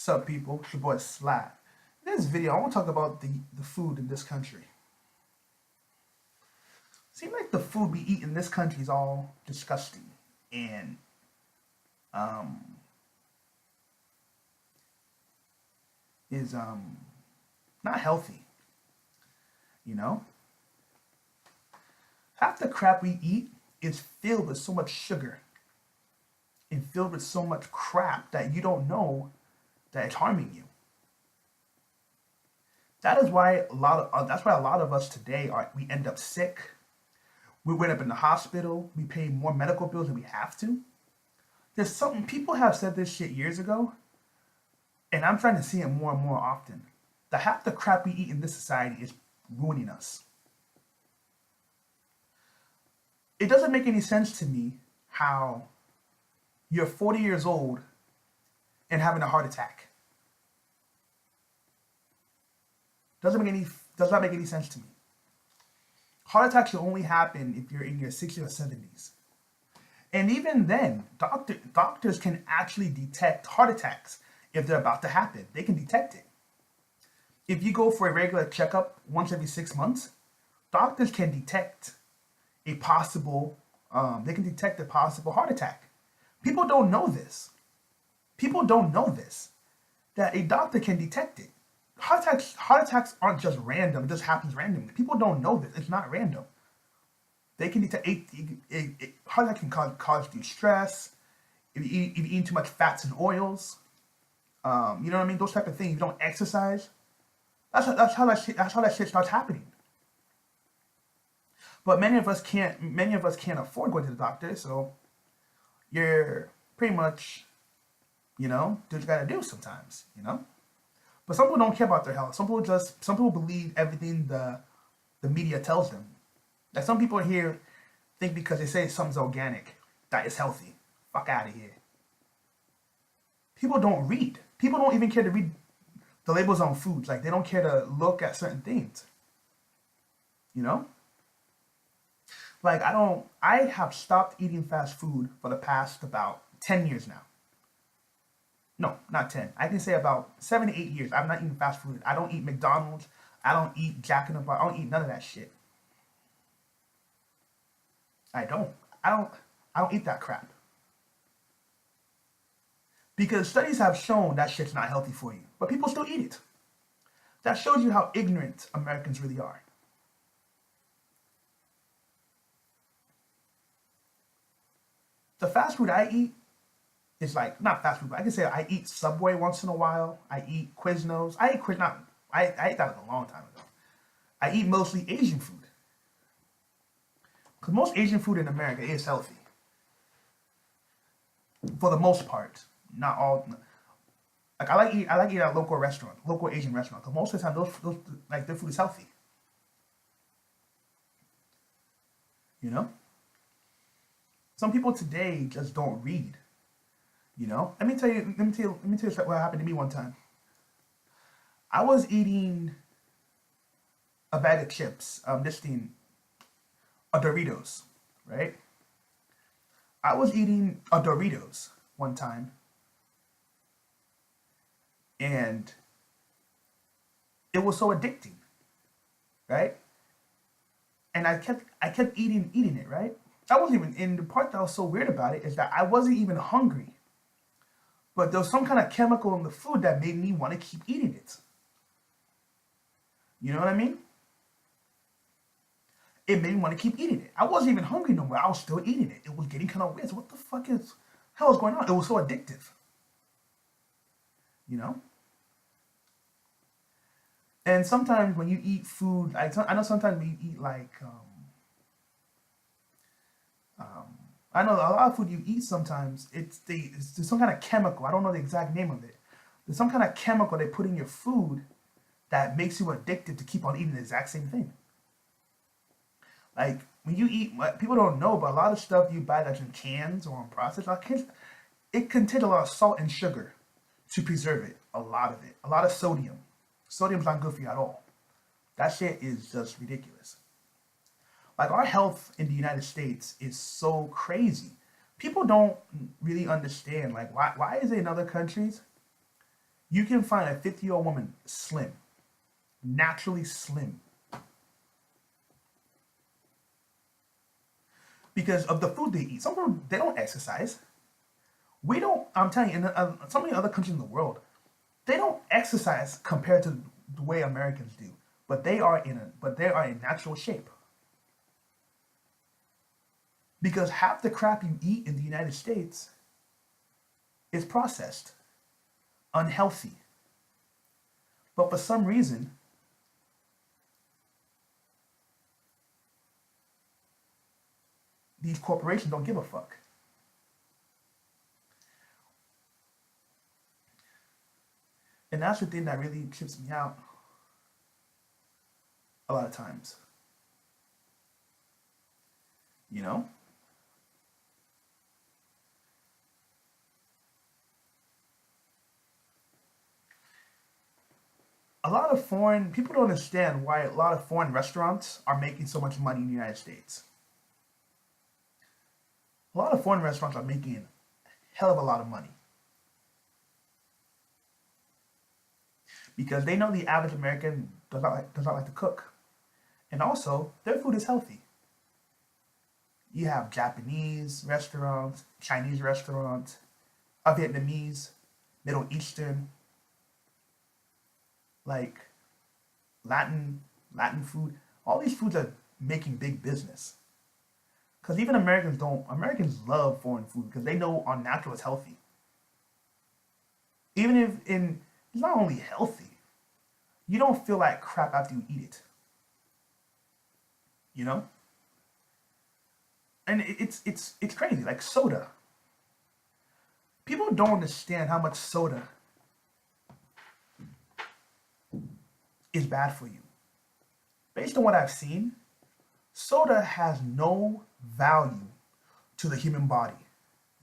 What's up, people? It's your boy Slap. In this video, I want to talk about the food in this country. Seems like the food we eat in this country is all disgusting and um, is not healthy. You know, half the crap we eat is filled with so much sugar and filled with so much crap that you don't know that it's harming you. That's why a lot of us today we end up sick. We end up in the hospital. We pay more medical bills than we have to. There's something people have said this shit years ago, and I'm trying to see it more and more often. The half the crap we eat in this society is ruining us. It doesn't make any sense to me how you're 40 years old and having a heart attack. Doesn't make any does not make any sense to me. Heart attacks should only happen if you're in your 60s or 70s. And even then, doctors can actually detect heart attacks if they're about to happen. They can detect it. If you go for a regular checkup once every 6 months, doctors can detect a possible heart attack. People don't know this. People don't know this, that a doctor can detect it. Heart attacks aren't just random. It just happens randomly. People don't know this. It's not random. They can detect heart attack can cause you stress. If you eat too much fats and oils, you know what I mean. Those type of things. If you don't exercise. That's how that shit starts happening. But many of us can't. Many of us can't afford going to the doctor. So you're pretty much, do what you gotta do sometimes. But some people don't care about their health. Some people believe everything the media tells them. Like some people here think because they say something's organic, that is healthy. Fuck out of here. People don't read. People don't even care to read the labels on foods. Like they don't care to look at certain things. You know? Like I have stopped eating fast food for the past about 10 years now. No, not 10. I can say about 7 to 8 years. I'm not eating fast food. I don't eat McDonald's. I don't eat Jack in the Box. I don't eat none of that shit. I don't. I don't eat that crap. Because studies have shown that shit's not healthy for you. But people still eat it. That shows you how ignorant Americans really are. The fast food I eat is like not fast food, but I can say I eat Subway once in a while. I eat Quiznos. I ate that a long time ago. I eat mostly Asian food. Because most Asian food in America is healthy. For the most part. Not all. Like I like eating at local Asian restaurant. Because most of the time those like their food is healthy. You know? Some people today just don't read. Let me tell you what happened to me one time. I was eating a bag of chips, this thing, a Doritos, right? I was eating a Doritos one time, and it was so addicting, right? And I kept eating it, right? I wasn't even, and the part that was so weird about it is that I wasn't even hungry. But there was some kind of chemical in the food that made me want to keep eating it. You know what I mean? It made me want to keep eating it. I wasn't even hungry no more. I was still eating it. It was getting kind of weird. So what the hell is going on? It was so addictive. You know? And sometimes when you eat food, I know sometimes we eat like, I know a lot of food you eat sometimes, there's some kind of chemical. I don't know the exact name of it. There's some kind of chemical they put in your food that makes you addicted to keep on eating the exact same thing. Like when you eat, what people don't know, but a lot of stuff you buy that's in cans or in processed, it contains a lot of salt and sugar to preserve it. A lot of it. A lot of sodium. Sodium's not good for you at all. That shit is just ridiculous. Like our health in the United States is so crazy. People don't really understand like why is it in other countries You can find a 50-year-old woman slim, naturally slim, because of the food they eat. Some people, they don't exercise. We don't, I'm telling you, in so many other countries in the world, they don't exercise compared to the way Americans do. But they are in natural shape. Because half the crap you eat in the United States is processed, unhealthy. But for some reason, these corporations don't give a fuck. And that's the thing that really trips me out a lot of times. You know? A lot of foreign people don't understand why a lot of foreign restaurants are making so much money in the United States. A lot of foreign restaurants are making a hell of a lot of money. Because they know the average American does not like to cook. And also, their food is healthy. You have Japanese restaurants, Chinese restaurants, Vietnamese, Middle Eastern, like Latin food. All these foods are making big business. Because even Americans love foreign food because they know our natural is healthy. Even if it's not only healthy, you don't feel like crap after you eat it. You know? And it's crazy. Like soda. People don't understand how much soda is bad for you. Based on what I've seen, soda has no value to the human body.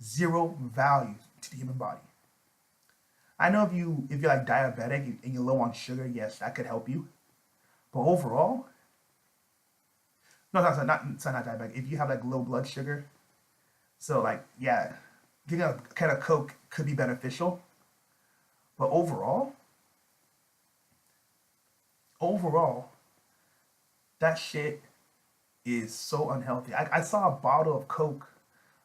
Zero value to the human body. I know if you're like diabetic and you're low on sugar, yes, that could help you. But overall, no, it's not diabetic. If you have like low blood sugar, so like yeah, drinking a can of Coke could be beneficial. But overall, that shit is so unhealthy. I saw a bottle of Coke,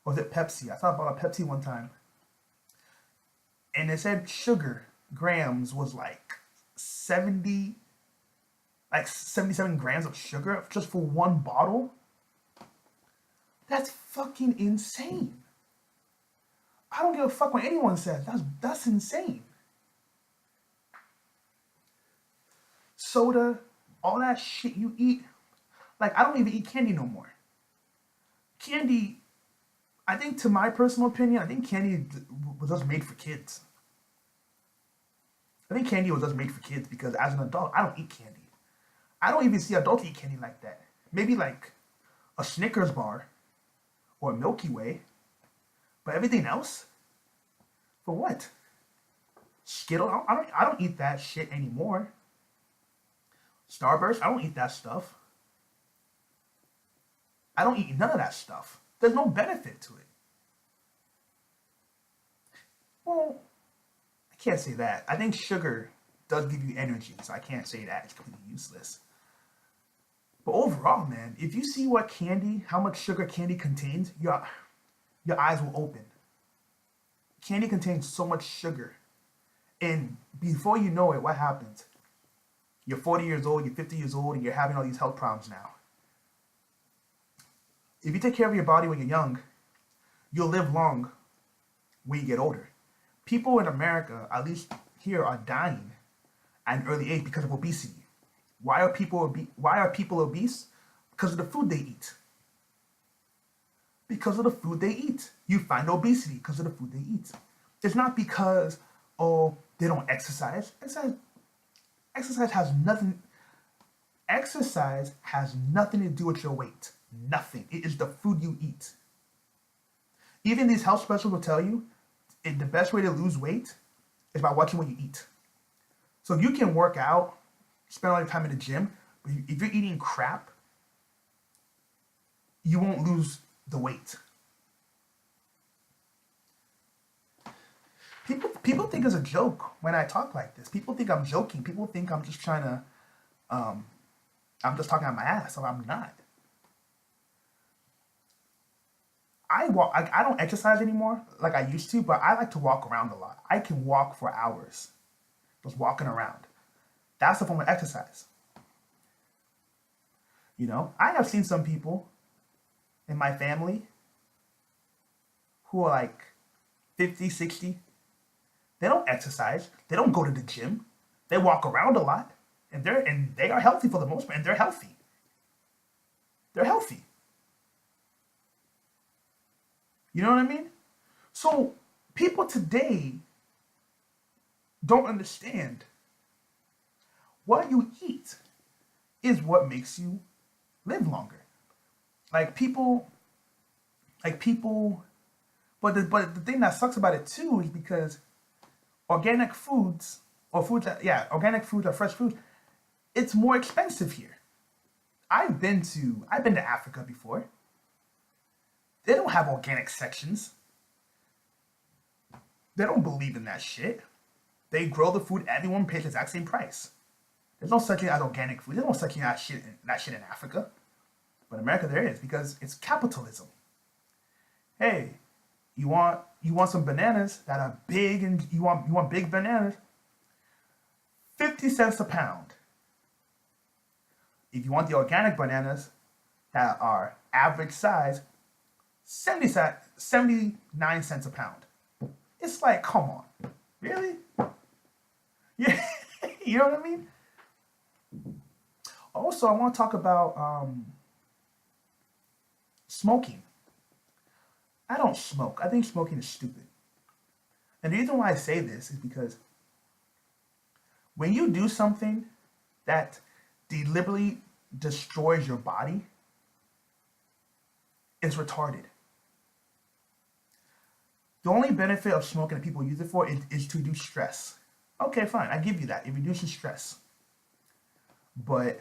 or was it Pepsi? I saw a bottle of Pepsi one time, and it said sugar grams was like 77 grams of sugar just for one bottle. That's fucking insane. I don't give a fuck what anyone says. That's insane. Soda, all that shit you eat. Like, I don't even eat candy no more. Candy, I think, to my personal opinion, I think candy was just made for kids. I think candy was just made for kids because as an adult, I don't eat candy. I don't even see adults eat candy like that. Maybe like a Snickers bar or a Milky Way. But everything else? For what? Skittles? I don't eat that shit anymore. Starburst? I don't eat that stuff. I don't eat none of that stuff. There's no benefit to it. Well, I can't say that. I think sugar does give you energy, so I can't say that. It's completely useless. But overall, man, if you see how much sugar candy contains, your eyes will open. Candy contains so much sugar. And before you know it, what happens? You're 40 years old, you're 50 years old, and you're having all these health problems now. If you take care of your body when you're young, you'll live long when you get older. People in America, at least here, are dying at an early age because of obesity. Why are people obese? Because of the food they eat. Because of the food they eat. You find obesity because of the food they eat. It's not because, they don't exercise. Exercise has nothing to do with your weight. Nothing. It is the food you eat. Even these health specialists will tell you the best way to lose weight is by watching what you eat. So you can work out, spend all your time in the gym, but if you're eating crap, you won't lose the weight. People people think it's a joke when I talk like this. People think I'm joking. People think I'm just trying to, I'm just talking out my ass. So I'm not. I walk. I don't exercise anymore like I used to, but I like to walk around a lot. I can walk for hours, just walking around. That's a form of exercise. I have seen some people in my family who are like 50, 60. They don't exercise. They don't go to the gym. They walk around a lot, and they are healthy for the most part. And they're healthy. They're healthy. You know what I mean? So people today don't understand what you eat is what makes you live longer. Like people, but the thing that sucks about it too is because organic foods organic foods or fresh foods, it's more expensive here. I've been to Africa before. They don't have organic sections. They don't believe in that shit. They grow the food, everyone pays the exact same price. There's no such thing as organic food. There's no such thing as that shit in Africa. But in America there is, because it's capitalism. Hey, you want some bananas that are big, and you want big bananas, 50 cents a pound. If you want the organic bananas that are average size, 79 cents a pound. It's like, come on. Really? Yeah. You know what I mean? Also, I want to talk about smoking. I don't smoke. I think smoking is stupid. And the reason why I say this is because when you do something that deliberately destroys your body, it's retarded. The only benefit of smoking that people use it for is to reduce stress. Okay, fine. I give you that. It reduces stress. But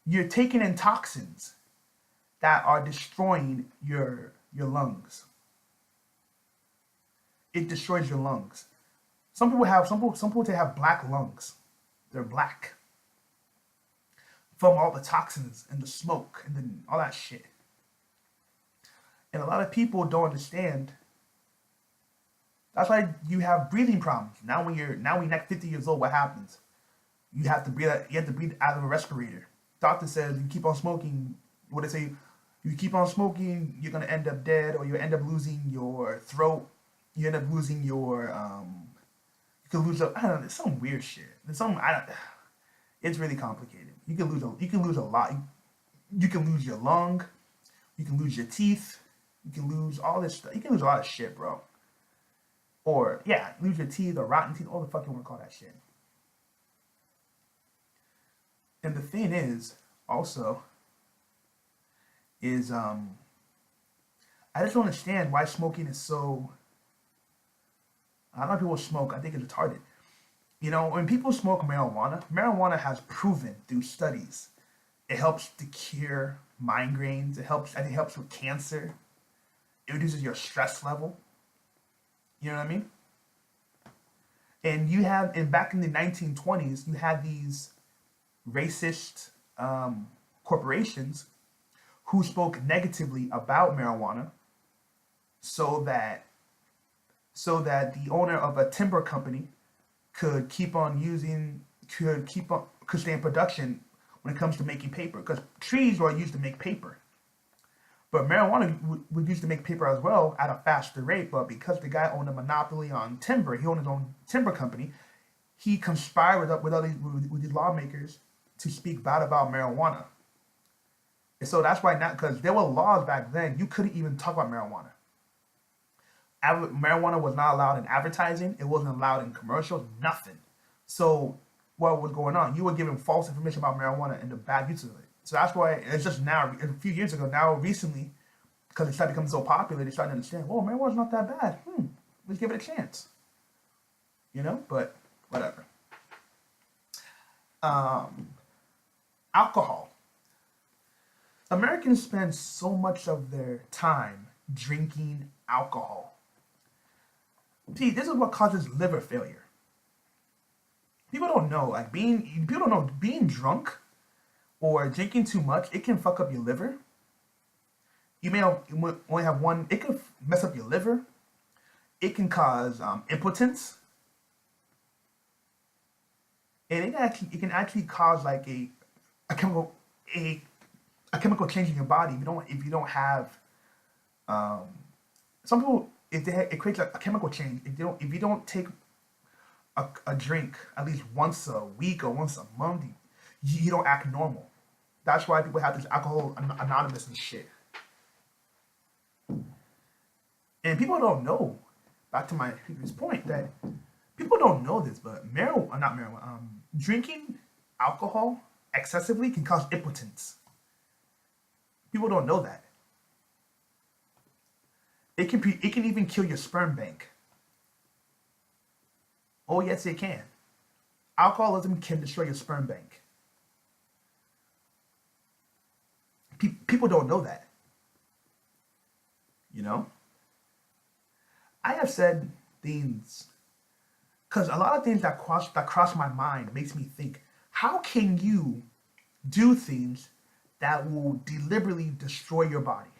you're taking in toxins that are destroying your lungs. It destroys your lungs. Some people have black lungs. They're black from all the toxins and the smoke and then all that shit. And a lot of people don't understand. That's why you have breathing problems. Now when you're 50 years old, what happens? You have to breathe out of a respirator. Doctor says you keep on smoking. What they say, you keep on smoking, you're gonna end up dead, or you end up losing your throat. You end up losing your you can lose I don't know, it's some weird shit. It's really complicated. You can lose a lot. You can lose your lung, you can lose your teeth, you can lose all this stuff. You can lose a lot of shit, bro. Or lose your teeth or rotten teeth, all the fuck you wanna call that shit. And the thing is, also, is I just don't understand why smoking is so. A lot of people smoke. I think it's retarded. When people smoke marijuana has proven through studies, it helps to cure migraines. It helps with cancer. It reduces your stress level. You know what I mean? And back in the 1920s, you had these racist corporations who spoke negatively about marijuana so that the owner of a timber company could stay in production when it comes to making paper, because trees were used to make paper. But marijuana was used to make paper as well at a faster rate, but because the guy owned a monopoly on timber, he owned his own timber company, he conspired with these lawmakers to speak bad about marijuana. And so that's why because there were laws back then, you couldn't even talk about marijuana. Marijuana was not allowed in advertising. It wasn't allowed in commercials, nothing. So what was going on? You were giving false information about marijuana and the bad use of it. So that's why it's just now, a few years ago, now recently, because it started becoming so popular, they started to understand, well, marijuana's not that bad. Let's give it a chance. But whatever. Alcohol. Americans spend so much of their time drinking alcohol. See, this is what causes liver failure. People don't know, like people don't know being drunk or drinking too much, it can fuck up your liver. You may only have one. It can mess up your liver. It can cause impotence, and it can actually cause like a chemical a a chemical change in your body if you don't have some people it creates a chemical change if you don't take a drink at least once a week or once a month, you don't act normal. That's why people have this alcohol anonymous and shit. And people don't know. Back to my previous point that people don't know this, but not marijuana, drinking alcohol excessively can cause impotence. People don't know that. It can even kill your sperm bank. Oh yes, it can. Alcoholism can destroy your sperm bank. People don't know that. You know? I have said things because a lot of things that cross my mind makes me think, how can you do things that will deliberately destroy your body?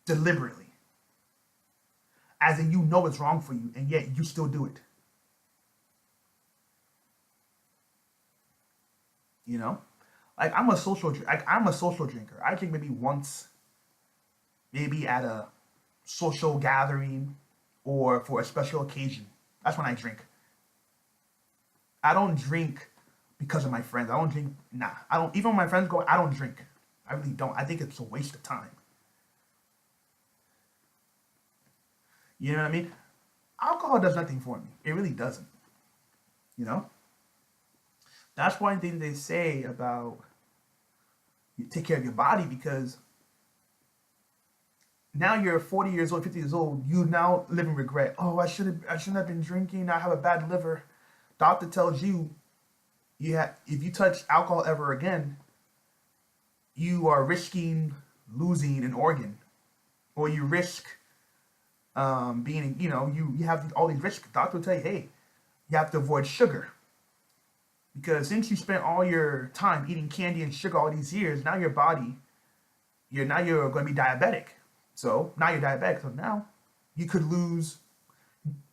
Deliberately. As in you know it's wrong for you, and yet you still do it. You know? Like I'm a social drinker. I drink maybe once, maybe at a social gathering or for a special occasion. That's when I drink. I don't drink because of my friends. I don't drink. Nah, I don't. Even when my friends go, I don't drink. I really don't. I think it's a waste of time. You know what I mean? Alcohol does nothing for me. It really doesn't. You know? That's one thing they say about you take care of your body, because now you're 40 years old, 50 years old, you now live in regret. Oh, I shouldn't have been drinking. I have a bad liver. Doctor tells you, if you touch alcohol ever again, you are risking losing an organ, or you risk being, you have all these risks. Doctor will tell you, hey, you have to avoid sugar. Because since you spent all your time eating candy and sugar all these years, now your body, you're going to be diabetic. So now you're diabetic. So now you could lose,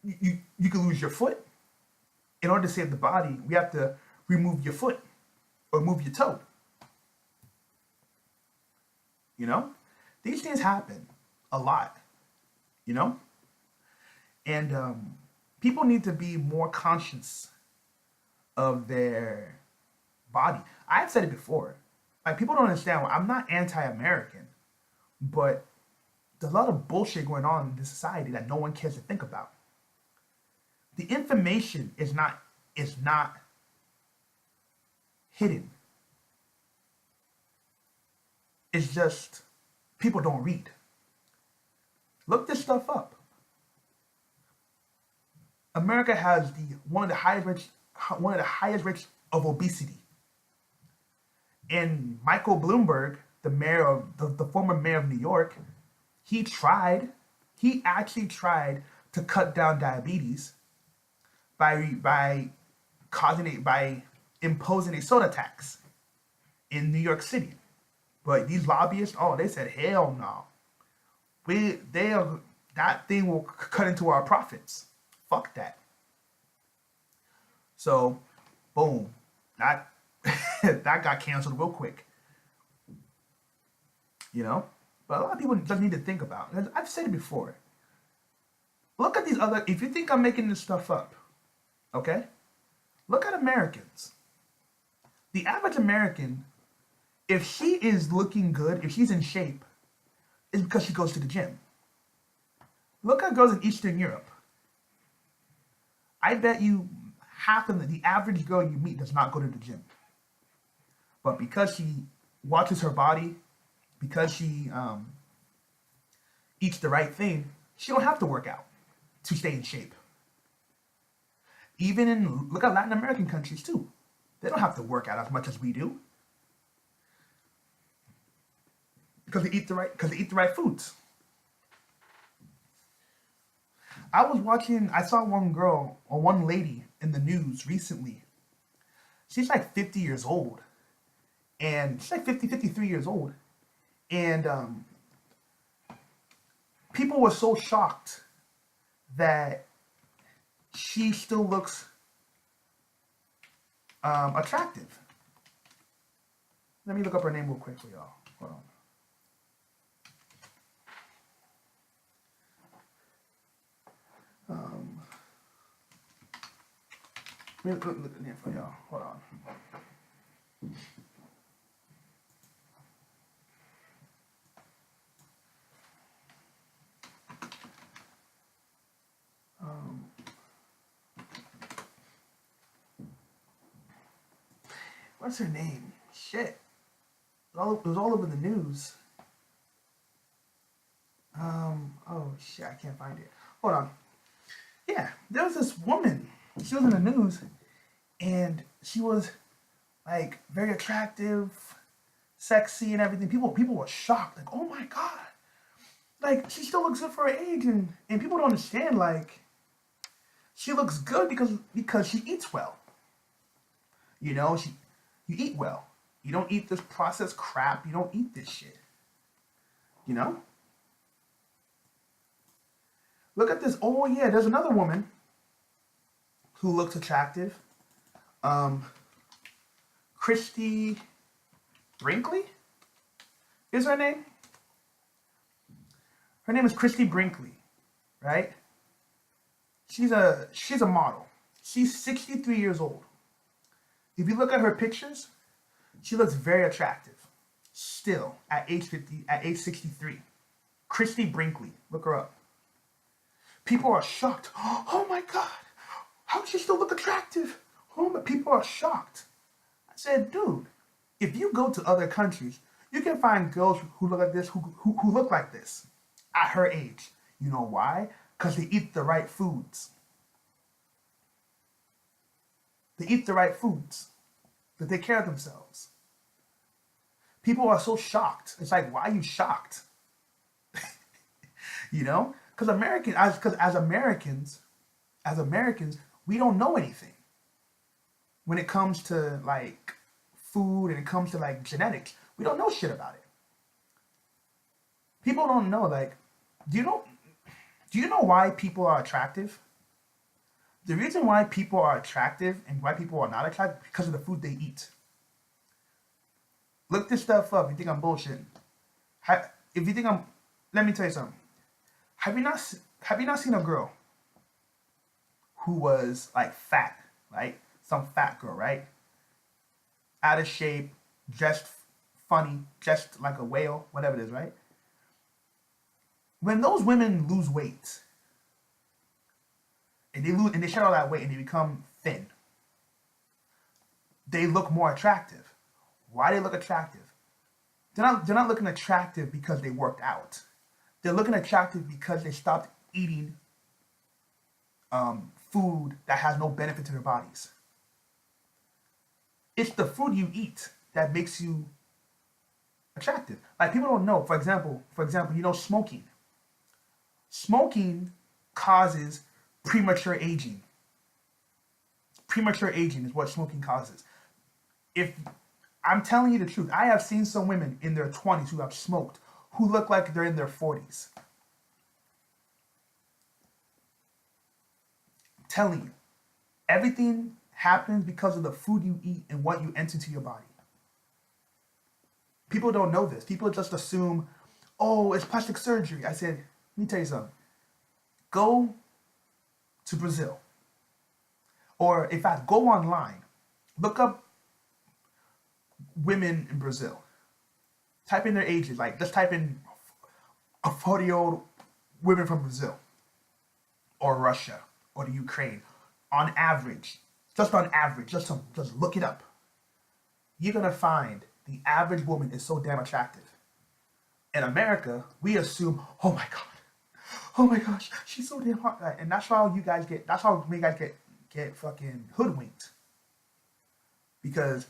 you could lose your foot. In order to save the body, we have to remove your foot or move your toe. You know, these things happen a lot. You know, and people need to be more conscious of their body. I've said it before. Like people don't understand. I'm not anti-American, but there's a lot of bullshit going on in this society that no one cares to think about. The information is not hidden. It's just people don't read. Look this stuff up. America has one of the highest rates of obesity. And Michael Bloomberg, the former mayor of New York, he actually tried to cut down diabetes by imposing a soda tax in New York City. But these lobbyists, they said, hell no. That thing will cut into our profits. Fuck that. So, boom, that that got canceled real quick. You know, but a lot of people just need to think about it. I've said it before. Look at these other. If you think I'm making this stuff up, okay, look at Americans. The average American, if she is looking good, if she's in shape, it's because she goes to the gym. Look at girls in Eastern Europe. I bet you half of the average girl you meet does not go to the gym. But because she watches her body, because she eats the right thing, she don't have to work out to stay in shape. Look at Latin American countries too. They don't have to work out as much as we do. Because they eat the right foods. I saw one girl or one lady in the news recently. She's like 50 years old. And she's like 50, 53 years old. And people were so shocked that she still looks attractive. Let me look up her name real quick for y'all. Hold on. Let me look at the name for y'all. Hold on. What's her name? Shit. It was all over the news. Oh shit, I can't find it. Hold on. Yeah, there was this woman. She was in the news, and she was like very attractive, sexy, and everything. People were shocked, like, oh my god, like she still looks good for her age, and people don't understand, like she looks good because she eats well. You know, you eat well. You don't eat this processed crap. You don't eat this shit. You know? Look at this. Oh yeah, there's another woman who looks attractive. Christy Brinkley is her name. Her name is Christy Brinkley, right? She's a model. She's 63 years old. If you look at her pictures, she looks very attractive. Still at age 63. Christy Brinkley, look her up. People are shocked. Oh my god, how does she still look attractive? Oh my, people are shocked. I said, dude, if you go to other countries, you can find girls who look like this, who look like this at her age. You know why? Because they eat the right foods. They eat the right foods. They take care of themselves. People are so shocked. It's like, why are you shocked? You know? Because as Americans, we don't know anything when it comes to like food and it comes to like genetics. We don't know shit about it. People don't know, like, do you know why people are attractive? The reason why people are attractive and why people are not attractive is because of the food they eat. Look this stuff up. You think I'm bullshitting? If you think I'm, let me tell you something. Have you not seen a girl who was like fat, right? Some fat girl, right? Out of shape, dressed funny, dressed like a whale, whatever it is, right? When those women lose weight, and they shed all that weight and they become thin, they look more attractive. Why do they look attractive? They're not looking attractive because they worked out. They're looking attractive because they stopped eating food that has no benefit to their bodies. It's the food you eat that makes you attractive. Like, people don't know. For example, you know, smoking. Smoking causes premature aging. Premature aging is what smoking causes. If I'm telling you the truth, I have seen some women in their 20s who have smoked who look like they're in their 40s. I'm telling you, everything happens because of the food you eat and what you enter into your body. People don't know this. People just assume, oh, it's plastic surgery. I said, let me tell you something. Go to Brazil. Or in fact, go online. Look up women in Brazil. Type in their ages. Like, just type in a 40-year-old women from Brazil. Or Russia. Or the Ukraine. On average. Just look it up. You're going to find the average woman is so damn attractive. In America, we assume, oh my god. Oh my gosh, she's so damn hot. And that's how many guys get fucking hoodwinked. Because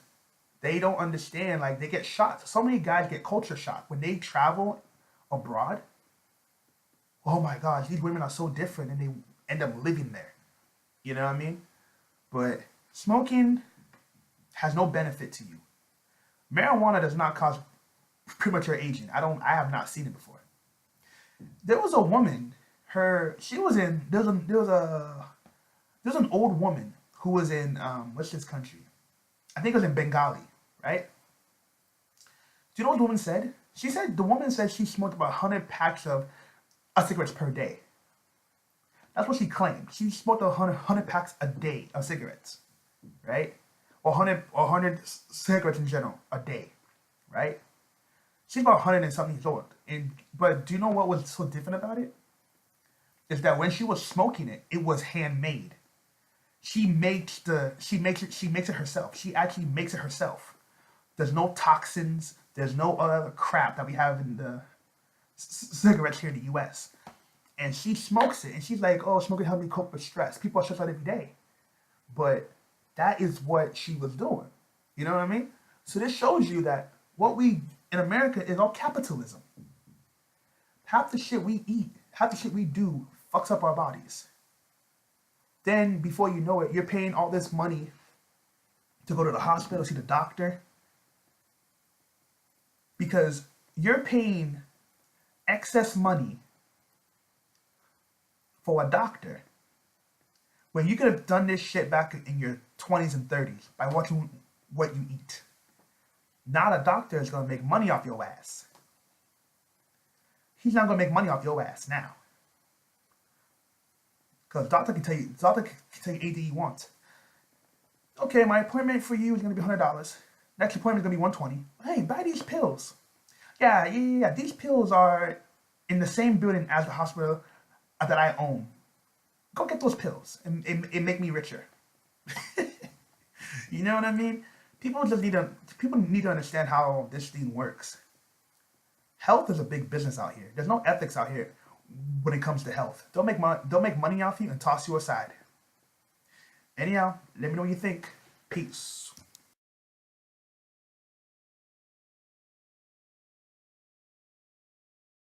they don't understand, like, they get shocked. So many guys get culture shock when they travel abroad. Oh my gosh, these women are so different, and end up living there. You know what I mean? But smoking has no benefit to you. Marijuana does not cause premature aging. I have not seen it before. There was a woman, she was in, there's an old woman who was in, what's this country? I think it was in Bengali, right? Do you know what the woman said? The woman said she smoked about 100 packs of cigarettes per day. That's what she claimed. She smoked 100 packs a day of cigarettes, right? Or 100 cigarettes in general a day, right? She's about 100 and something years old. But do you know what was so different about it? Is that when she was smoking it, it was handmade. She makes it herself. She actually makes it herself. There's no toxins. There's no other crap that we have in the cigarettes here in the U.S. And she smokes it, and she's like, "Oh, smoking helps me cope with stress." People are stressed out every day, but that is what she was doing. You know what I mean? So this shows you that what we in America is all capitalism. Half the shit we eat, half the shit we do, fucks up our bodies. Then, before you know it, you're paying all this money to go to the hospital, see the doctor, because you're paying excess money for a doctor when you could have done this shit back in your 20s and 30s by watching what you eat. Now the doctor is going to make money off your ass. He's not going to make money off your ass now. Because doctor can tell you anything you want. Okay, my appointment for you is going to be $100. Next appointment is going to be $120. Hey, buy these pills. Yeah. These pills are in the same building as the hospital that I own. Go get those pills and make me richer. You know what I mean? People need to understand how this thing works. Health is a big business out here. There's no ethics out here when it comes to health. Don't make money off you and toss you aside. Anyhow, let me know what you think. Peace.